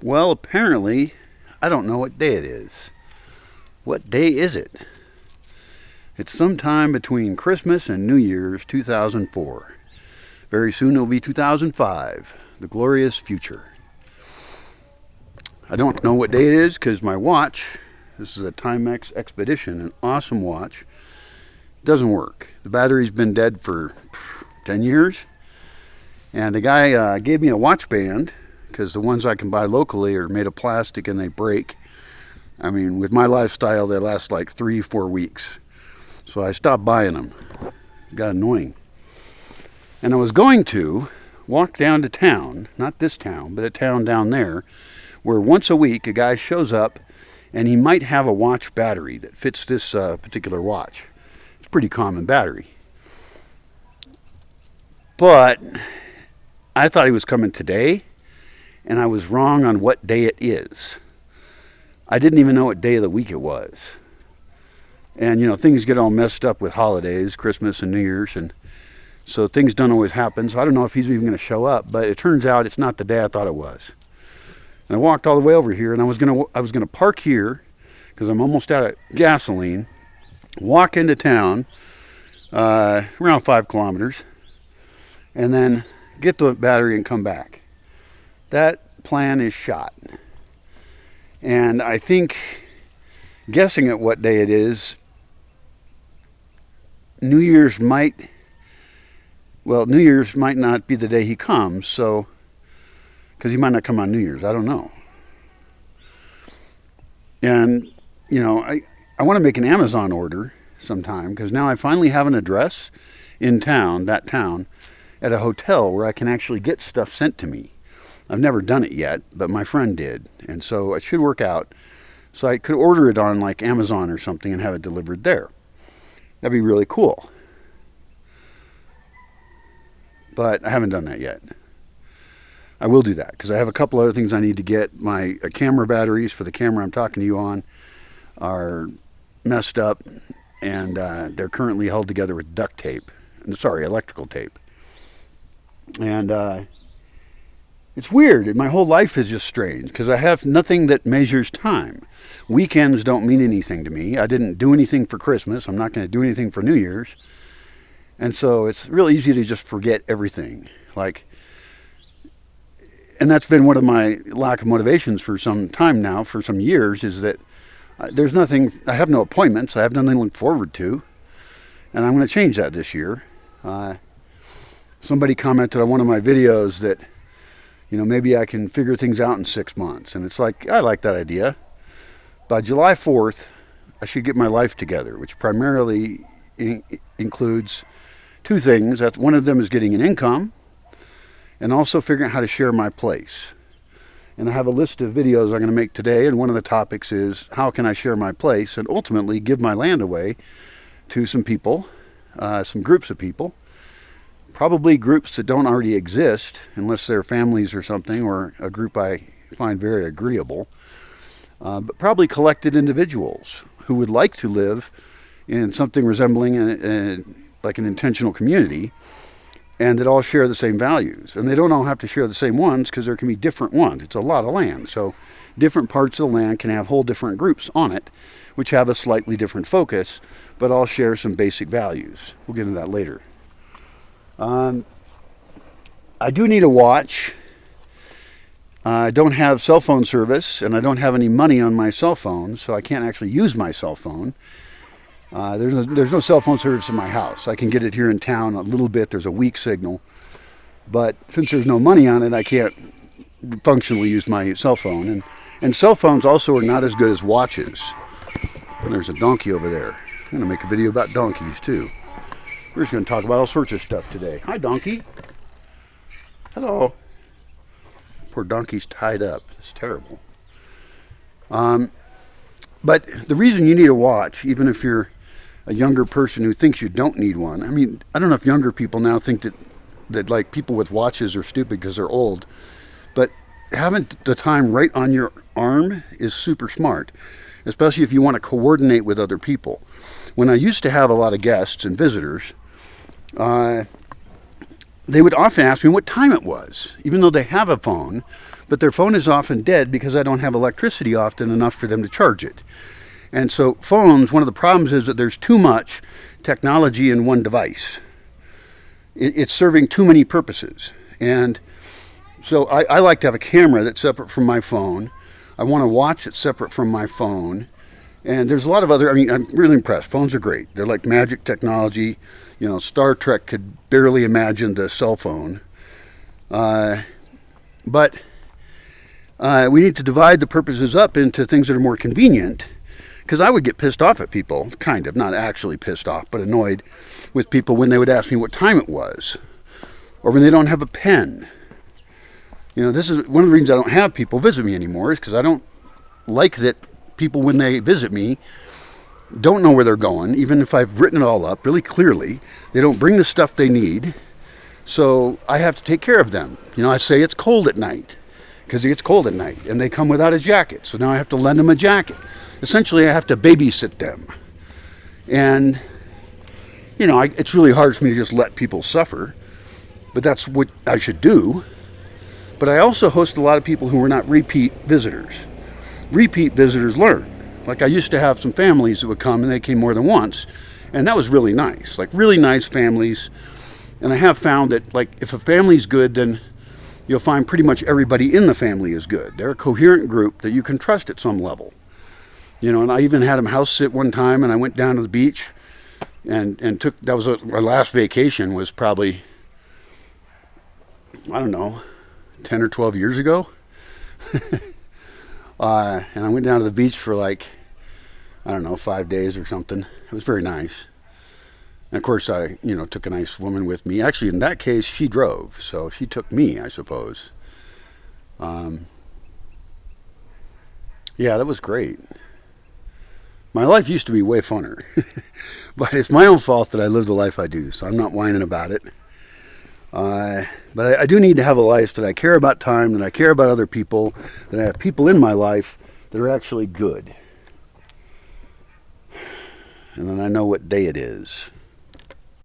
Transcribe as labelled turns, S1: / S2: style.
S1: Well, apparently, I don't know what day it is. What day is it? It's sometime between Christmas and New Year's 2004. Very soon it'll be 2005, the glorious future. I don't know what day it is because my watch, this is a Timex Expedition, an awesome watch, doesn't work. The battery's been dead for 10 years. And the guy gave me a watch band because the ones I can buy locally are made of plastic and they break. I mean, with my lifestyle, they last like 3-4 weeks. So I stopped buying them. It got annoying. And I was going to walk down to town, not this town, but a town down there, where once a week a guy shows up and he might have a watch battery that fits this particular watch. It's a pretty common battery. But I thought he was coming today, and I was wrong on what day it is. I didn't even know what day of the week it was. And, you know, things get all messed up with holidays, Christmas and New Year's, and so things don't always happen. So I don't know if he's even going to show up, but it turns out it's not the day I thought it was. And I walked all the way over here, and I was going to park here because I'm almost out of gasoline, walk into town, around 5 kilometers, and then get the battery and come back. That plan is shot. And I think, guessing at what day it is, New Year's might not be the day he comes, so, because he might not come on New Year's, I don't know. And, you know, I want to make an Amazon order sometime, because now I finally have an address in town, that town, at a hotel where I can actually get stuff sent to me. I've never done it yet, but my friend did, and so it should work out. So I could order it on like Amazon or something and have it delivered there. That'd be really cool. But I haven't done that yet. I will do that because I have a couple other things I need to get. My camera batteries for the camera I'm talking to you on are messed up, and they're currently held together with duct tape. Sorry, electrical tape. And it's weird. My whole life is just strange because I have nothing that measures time. Weekends don't mean anything to me. I didn't do anything for Christmas. I'm not going to do anything for New Year's. And so it's really easy to just forget everything. And that's been one of my lack of motivations for some time now, for some years, is that there's nothing, I have no appointments. I have nothing to look forward to. And I'm going to change that this year. Somebody commented on one of my videos that, you know, maybe I can figure things out in 6 months. And it's like, I like that idea. By July 4th, I should get my life together, which primarily includes 2 things. One of them is getting an income and also figuring out how to share my place. And I have a list of videos I'm going to make today, and one of the topics is how can I share my place and ultimately give my land away to some people, some groups of people. Probably groups that don't already exist, unless they're families or something, or a group I find very agreeable. But probably collected individuals who would like to live in something resembling like an intentional community, and that all share the same values. And they don't all have to share the same ones, because there can be different ones. It's a lot of land. So different parts of the land can have whole different groups on it, which have a slightly different focus, but all share some basic values. We'll get into that later. I do need a watch. I don't have cell phone service, and I don't have any money on my cell phone, so I can't actually use my cell phone. There's no cell phone service in my house. I can get it here in town a little bit. There's a weak signal. But since there's no money on it, I can't functionally use my cell phone. And cell phones also are not as good as watches. And there's a donkey over there. I'm going to make a video about donkeys, too. We're just going to talk about all sorts of stuff today. Hi, donkey. Hello. Poor donkey's tied up. It's terrible. But the reason you need a watch, even if you're a younger person who thinks you don't need one, I mean, I don't know if younger people now think that like people with watches are stupid because they're old, but having the time right on your arm is super smart, especially if you want to coordinate with other people. When I used to have a lot of guests and visitors, they would often ask me what time it was, even though they have a phone, but their phone is often dead because I don't have electricity often enough for them to charge it. And so phones, one of the problems is that there's too much technology in one device. It's serving too many purposes. And so I like to have a camera that's separate from my phone. I want to watch that's separate from my phone. And there's a lot of other, I'm really impressed. Phones are great. They're like magic technology. You know, Star Trek could barely imagine the cell phone. But we need to divide the purposes up into things that are more convenient. Because I would get pissed off at people, kind of, not actually pissed off, but annoyed with people when they would ask me what time it was. Or when they don't have a pen. You know, this is one of the reasons I don't have people visit me anymore, is because I don't like that people, when they visit me, don't know where they're going, even if I've written it all up really clearly. They don't bring the stuff they need, so I have to take care of them. You know, I say it's cold at night, because it gets cold at night, and they come without a jacket, so now I have to lend them a jacket. Essentially, I have to babysit them. And, you know, it's really hard for me to just let people suffer, but that's what I should do. But I also host a lot of people who are not repeat visitors. Repeat visitors learn. Like, I used to have some families that would come, and they came more than once, and that was really nice. Like, really nice families. And I have found that, like, if a family's good, then you'll find pretty much everybody in the family is good. They're a coherent group that you can trust at some level. You know, and I even had them house sit one time, and I went down to the beach and took, that was our last vacation was probably, I don't know, 10 or 12 years ago. And I went down to the beach for like, I don't know, 5 days or something. It was very nice. And of course I, you know, took a nice woman with me. Actually, in that case, she drove, so she took me, I suppose. Yeah, that was great. My life used to be way funner, but it's my own fault that I live the life I do, so I'm not whining about it. But I do need to have a life that I care about time, that I care about other people, that I have people in my life that are actually good. And then I know what day it is.